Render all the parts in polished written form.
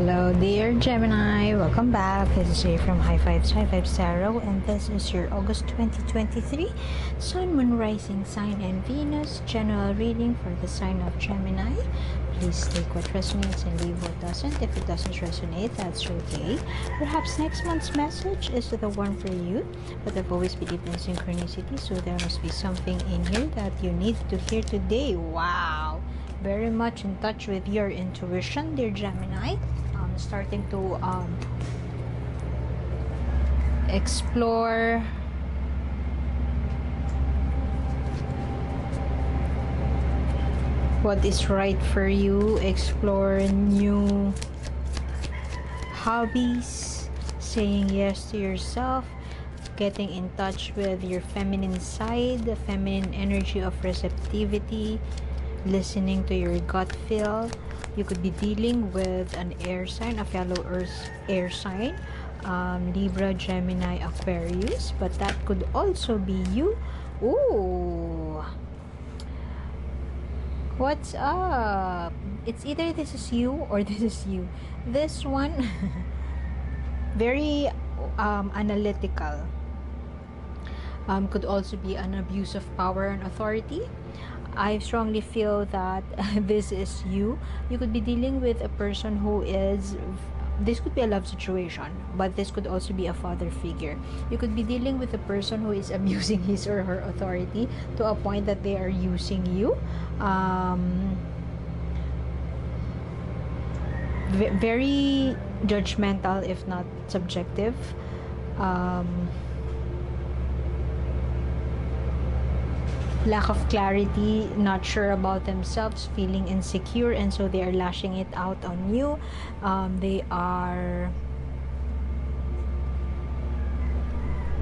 Hello dear Gemini, welcome back. This is Jay from High Five Tarot, and this is your August 2023 Sun, Moon, Rising sign and Venus general reading for the sign of Gemini. Please take what resonates and leave what doesn't. If it doesn't resonate, that's okay. Perhaps next month's message is the one for you, but I've always believed in synchronicity, so there must be something in here that you need to hear today. Wow! Very much in touch with your intuition, dear Gemini. Starting to explore what is right for you, explore new hobbies, saying yes to yourself, getting in touch with your feminine side, the feminine energy of receptivity, listening to your gut feel. You could be dealing with an air sign, a fellow earth air sign, Libra, Gemini, Aquarius, but that could also be you. Ooh, what's up? It's either this is you or this is you. This one very analytical, could also be an abuse of power and authority. I strongly feel that this is you. You could be dealing with a person who is, this could be a love situation, but this could also be a father figure. You could be dealing with a person who is abusing his or her authority to a point that they are using you. Very judgmental, if not subjective. Lack of clarity, not sure about themselves, feeling insecure, and so they are lashing it out on you. They are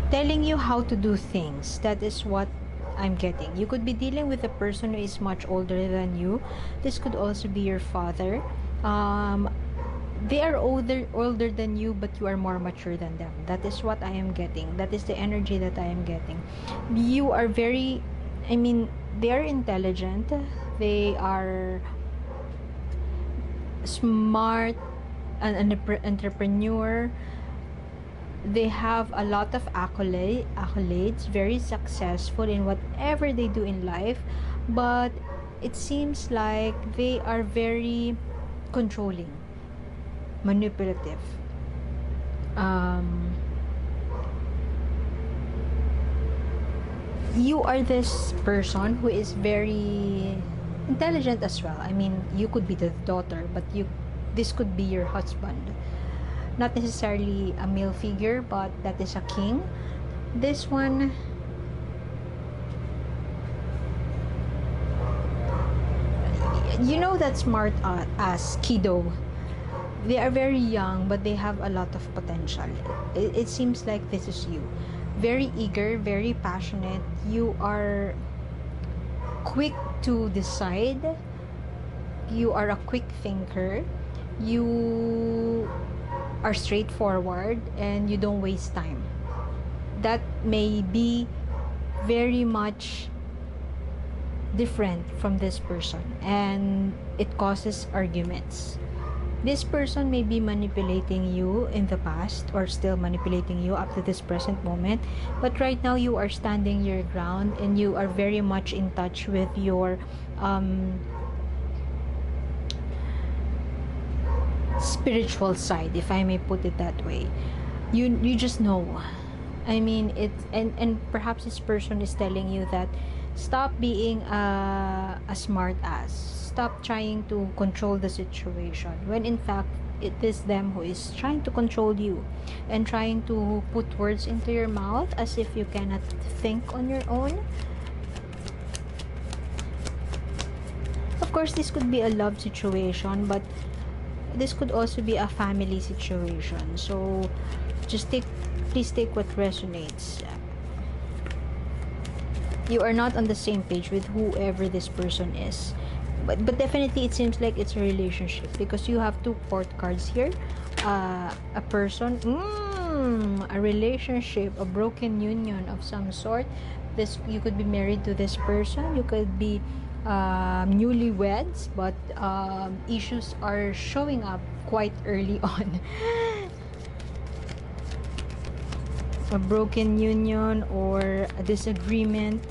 telling you how to do things. That is what I'm getting. You could be dealing with a person who is much older than you. This could also be your father. They are older than you, but you are more mature than them. That is what I am getting. That is the energy that I am getting. You are very, I mean, they are intelligent, they are smart, an entrepreneur, they have a lot of accolades, very successful in whatever they do in life, but it seems like they are very controlling, manipulative. You are this person who is very intelligent as well. I mean, you could be the daughter, but this could be your husband. Not necessarily a male figure, but that is a king. This one, you know, that smart as kiddo. They are very young, but they have a lot of potential. It seems like this is you. Very eager, very passionate. You are quick to decide. You are a quick thinker. You are straightforward and you don't waste time. That may be very much different from this person, and it causes arguments. This person may be manipulating you in the past or still manipulating you up to this present moment, but right now you are standing your ground and you are very much in touch with your spiritual side, if I may put it that way. You just know. I mean, and perhaps this person is telling you that stop being a smart ass. Stop trying to control the situation, when in fact it is them who is trying to control you and trying to put words into your mouth as if you cannot think on your own. Of course, this could be a love situation, but this could also be a family situation. So just please take what resonates. You are not on the same page with whoever this person is, but definitely it seems like it's a relationship, because you have two court cards here. A person, a relationship, a broken union of some sort. This, you could be married to this person, you could be newlyweds, but issues are showing up quite early on. A broken union or a disagreement,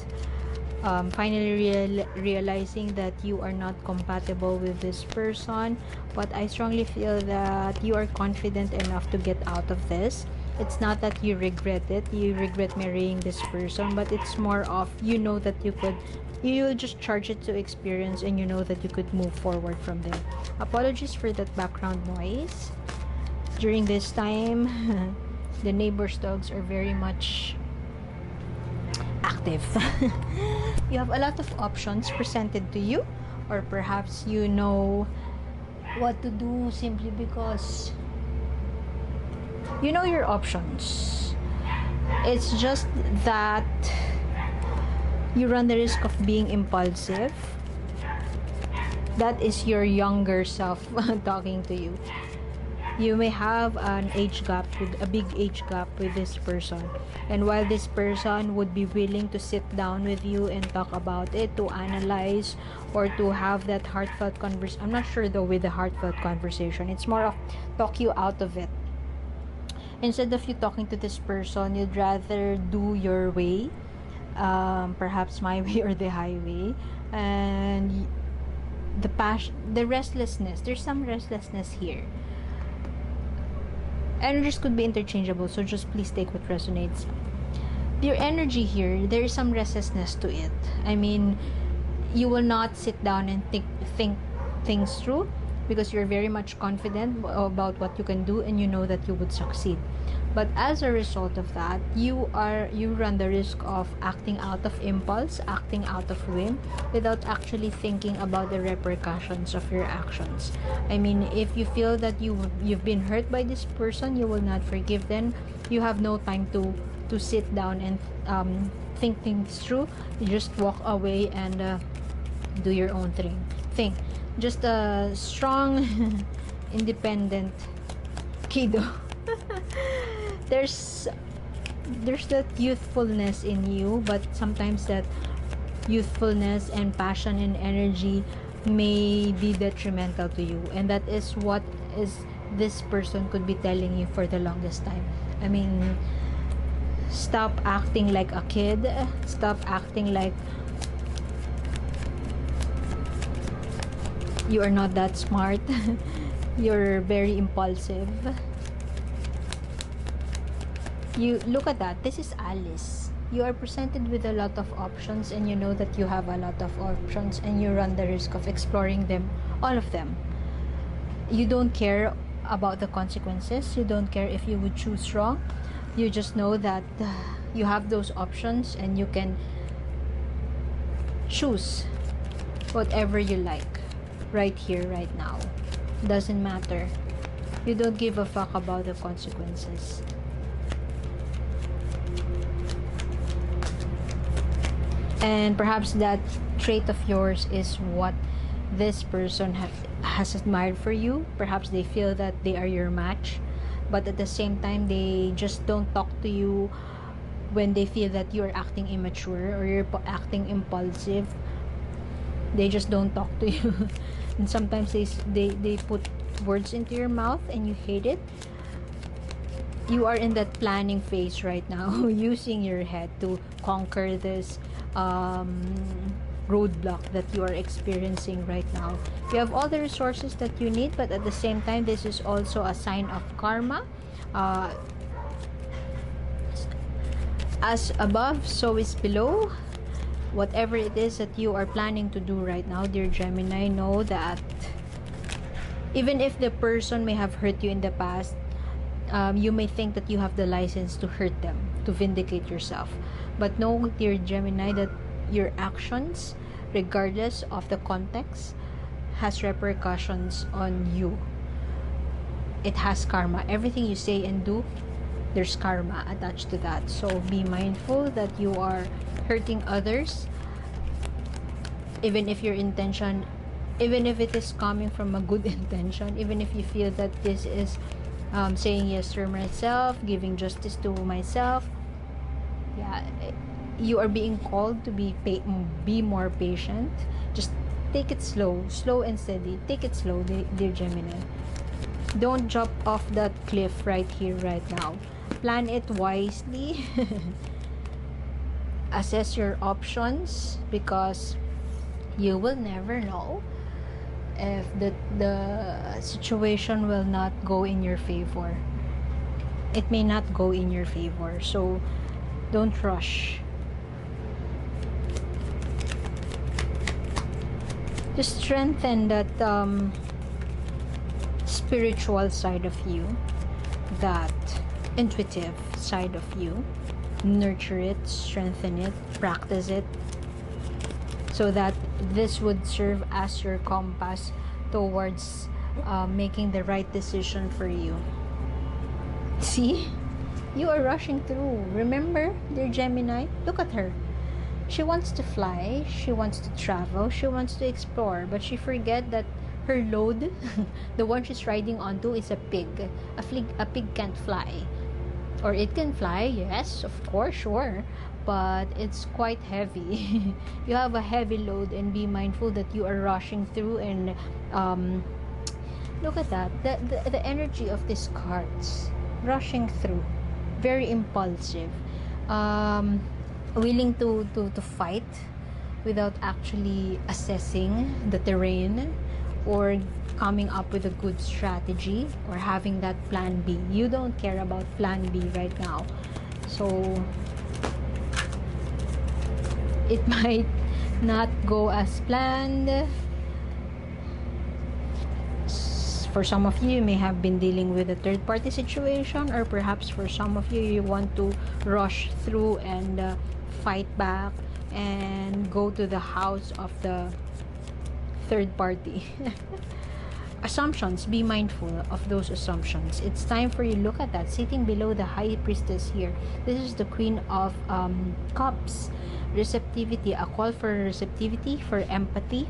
finally realizing that you are not compatible with this person. But I strongly feel that you are confident enough to get out of this. It's not that you regret it, you regret marrying this person, but it's more of, you know that you'll just charge it to experience, and you know that you could move forward from there. Apologies for that background noise. During this time, the neighbor's dogs are very much active. You have a lot of options presented to you, or perhaps you know what to do simply because you know your options. It's just that you run the risk of being impulsive. That is your younger self talking to you. You may have an age gap, with a big age gap with this person, and while this person would be willing to sit down with you and talk about it, to analyze, or to have that heartfelt conversation, I'm not sure though with the heartfelt conversation, it's more of talk you out of it. Instead of you talking to this person, you'd rather do your way, perhaps my way or the highway. And the passion, the restlessness, there's some restlessness here. Energies could be interchangeable, so just please take what resonates. Your energy here, there is some restlessness to it. I mean, you will not sit down and think things through, because you're very much confident about what you can do, and you know that you would succeed. But as a result of that, you run the risk of acting out of impulse, acting out of whim, without actually thinking about the repercussions of your actions. I mean, if you feel that you've been hurt by this person, you will not forgive them. You have no time to sit down and think things through. You just walk away and do your own thing. Just a strong, independent kiddo. There's that youthfulness in you, but sometimes that youthfulness and passion and energy may be detrimental to you, and that is what is this person could be telling you for the longest time. I mean, stop acting like a kid, stop acting like you are not that smart. You're very impulsive. You look at that. This is Alice. You are presented with a lot of options, and you know that you have a lot of options, and you run the risk of exploring them, all of them. You don't care about the consequences. You don't care if you would choose wrong. You just know that you have those options, and you can choose whatever you like right here, right now. Doesn't matter. You don't give a fuck about the consequences. And perhaps that trait of yours is what this person has admired for you. Perhaps they feel that they are your match, but at the same time, they just don't talk to you when they feel that you're acting immature or you're acting impulsive. They just don't talk to you. And sometimes they put words into your mouth and you hate it. You are in that planning phase right now, using your head to conquer this roadblock that you are experiencing right now. You have all the resources that you need, but at the same time, this is also a sign of karma. As above, so is below. Whatever it is that you are planning to do right now, dear Gemini, know that even if the person may have hurt you in the past, you may think that you have the license to hurt them, to vindicate yourself. But know, dear Gemini, that your actions, regardless of the context, has repercussions on you. It has karma. Everything you say and do, there's karma attached to that. So be mindful that you are hurting others, even if your intention, even if it is coming from a good intention, even if you feel that this is saying yes to myself, giving justice to myself. Yeah, you are being called to be more patient. Just take it slow and steady. Take it slow, dear Gemini. Don't jump off that cliff right here, right now. Plan it wisely. Assess your options, because you will never know if the situation will not go in your favor. It may not go in your favor, so don't rush. Just strengthen that spiritual side of you, that intuitive side of you. Nurture it, strengthen it, practice it, so that this would serve as your compass towards making the right decision for you. See? You are rushing through. Remember, dear Gemini? Look at her. She wants to fly, she wants to travel, she wants to explore, but she forget that her load, the one she's riding onto, is a pig. A pig can't fly. Or it can fly, yes, of course, sure, but it's quite heavy. You have a heavy load, and be mindful that you are rushing through. And look at that, the energy of these cards, rushing through, very impulsive, willing to fight without actually assessing the terrain or coming up with a good strategy or having that plan B. You don't care about plan B right now, so it might not go as planned. For some of you, you may have been dealing with a third-party situation, or perhaps for some of you, you want to rush through and fight back and go to the house of the third party. Assumptions, be mindful of those assumptions. It's time for you, look at that, sitting below the high priestess here. This is the Queen of Cups. Receptivity, a call for receptivity, for empathy,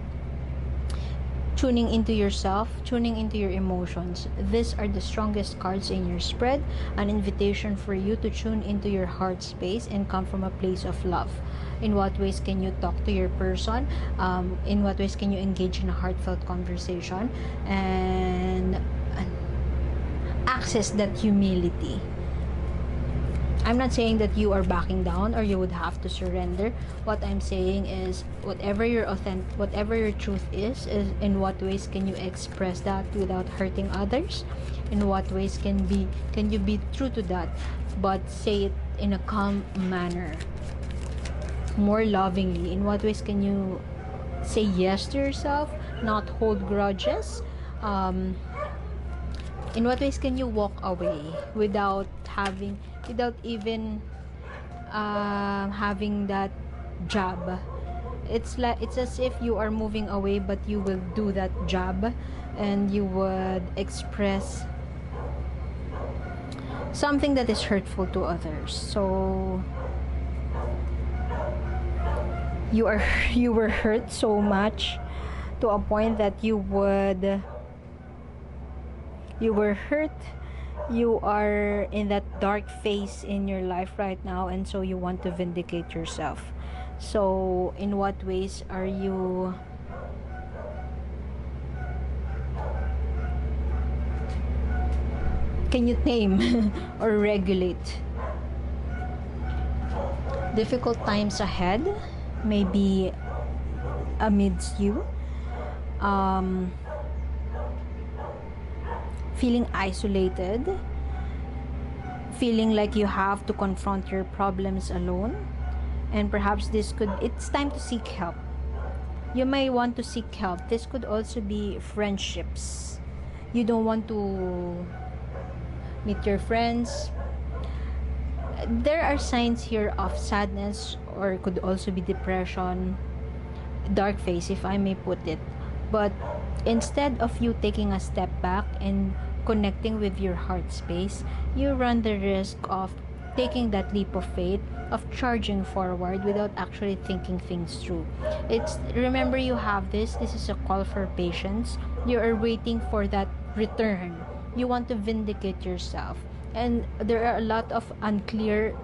tuning into yourself, tuning into your emotions. These are the strongest cards in your spread, an invitation for you to tune into your heart space and come from a place of love. In what ways can you talk to your person? In what ways can you engage in a heartfelt conversation and access that humility? I'm not saying that you are backing down or you would have to surrender. What I'm saying is, whatever your truth is in what ways can you express that without hurting others? In what ways can you be true to that, but say it in a calm manner, more lovingly? In what ways can you say yes to yourself, not hold grudges? In what ways can you walk away without even having that jab? It's as if you are moving away, but you will do that jab, and you would express something that is hurtful to others. So you were hurt so much to a point that you were hurt. You are in that dark phase in your life right now, and so you want to vindicate yourself. So in what ways are you can you tame or regulate difficult times ahead? Maybe amidst you feeling isolated, feeling like you have to confront your problems alone, and perhaps it's time to seek help. You may want to seek help. This could also be friendships. You don't want to meet your friends. There are signs here of sadness, or it could also be depression, dark phase, if I may put it. But instead of you taking a step back and connecting with your heart space, you run the risk of taking that leap of faith, of charging forward without actually thinking things through. Remember, you have this is a call for patience. You are waiting for that return. You want to vindicate yourself, and there are a lot of unclear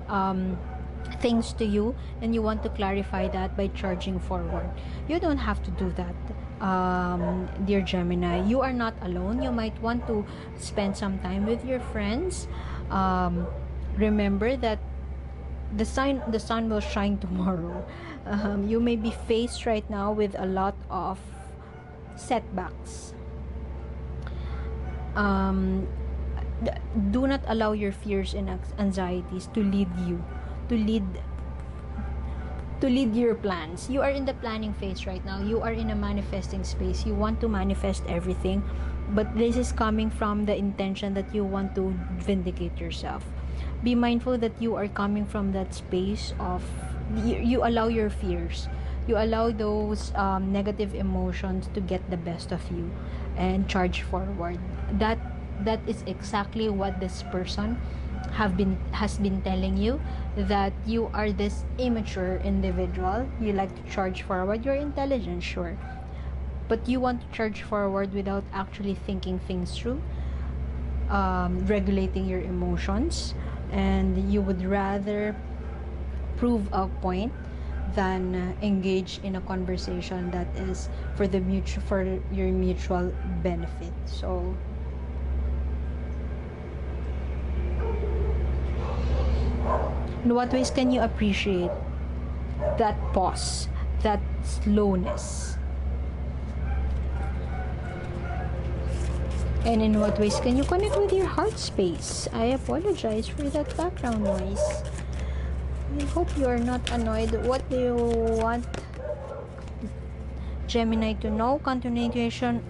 things to you, and you want to clarify that by charging forward. You don't have to do that. dear Gemini. You are not alone. You might want to spend some time with your friends. Remember that the sun will shine tomorrow. You may be faced right now with a lot of setbacks. Do not allow your fears and anxieties to lead you, to lead your plans. You are in the planning phase right now. You are in a manifesting space. You want to manifest everything, but this is coming from the intention that you want to vindicate yourself. Be mindful that you are coming from that space of you allow your fears, you allow those negative emotions to get the best of you, and charge forward. That is exactly what this person has been telling you, that you are this immature individual. You like to charge forward. You're intelligent, sure, but you want to charge forward without actually thinking things through, regulating your emotions, and you would rather prove a point than engage in a conversation that is for your mutual benefit. So in what ways can you appreciate that pause, that slowness? And in what ways can you connect with your heart space? I apologize for that background noise. I hope you are not annoyed. What do you want Gemini to know? Continuation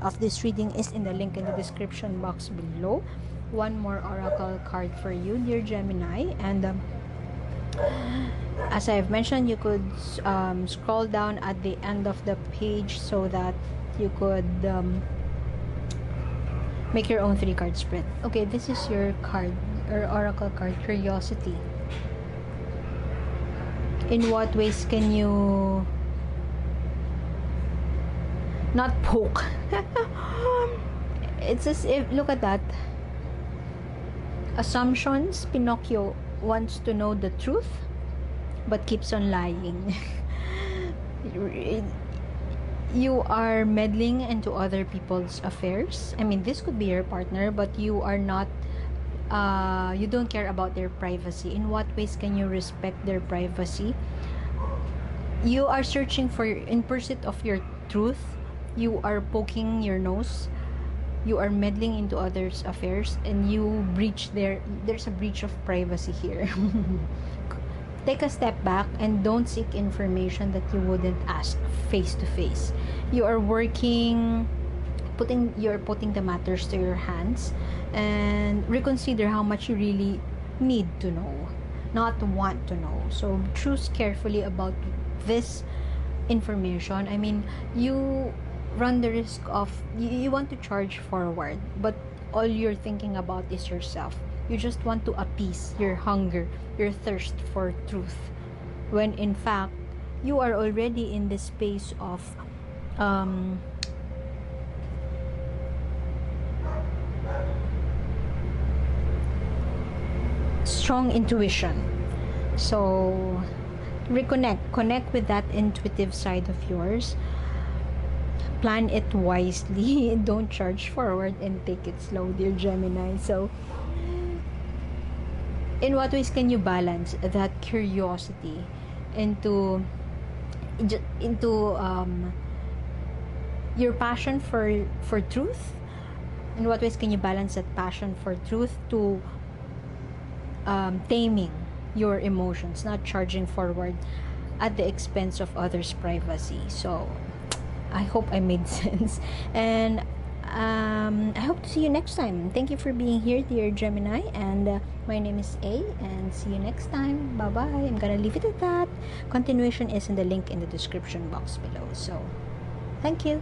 of this reading is in the link in the description box below. One more oracle card for you, dear Gemini, and as I've mentioned, you could scroll down at the end of the page so that you could make your own 3-card spread. Okay, this is your card or oracle card, Curiosity. In what ways can you not poke? It's as if, look at that. Assumptions. Pinocchio wants to know the truth but keeps on lying. You are meddling into other people's affairs. I mean, this could be your partner, but you are not you don't care about their privacy. In what ways can you respect their privacy? You are searching for, in pursuit of your truth, you are poking your nose, you are meddling into others' affairs, and you breach there's a breach of privacy here. Take a step back and don't seek information that you wouldn't ask face to face. You are you're putting the matters to your hands, and reconsider how much you really need to know, not want to know. So choose carefully about this information. I mean, you run the risk of you want to charge forward, but all you're thinking about is yourself. You just want to appease your hunger, your thirst for truth, when in fact you are already in the space of strong intuition. So connect with that intuitive side of yours. Plan it wisely. Don't charge forward and take it slow, dear Gemini. So in what ways can you balance that curiosity into your passion for truth? In what ways can you balance that passion for truth to taming your emotions, not charging forward at the expense of others' privacy? So I hope I made sense, and I hope to see you next time. Thank you for being here, dear Gemini, and my name is A, and see you next time. Bye bye. I'm gonna leave it at that. Continuation is in the link in the description box below. So thank you.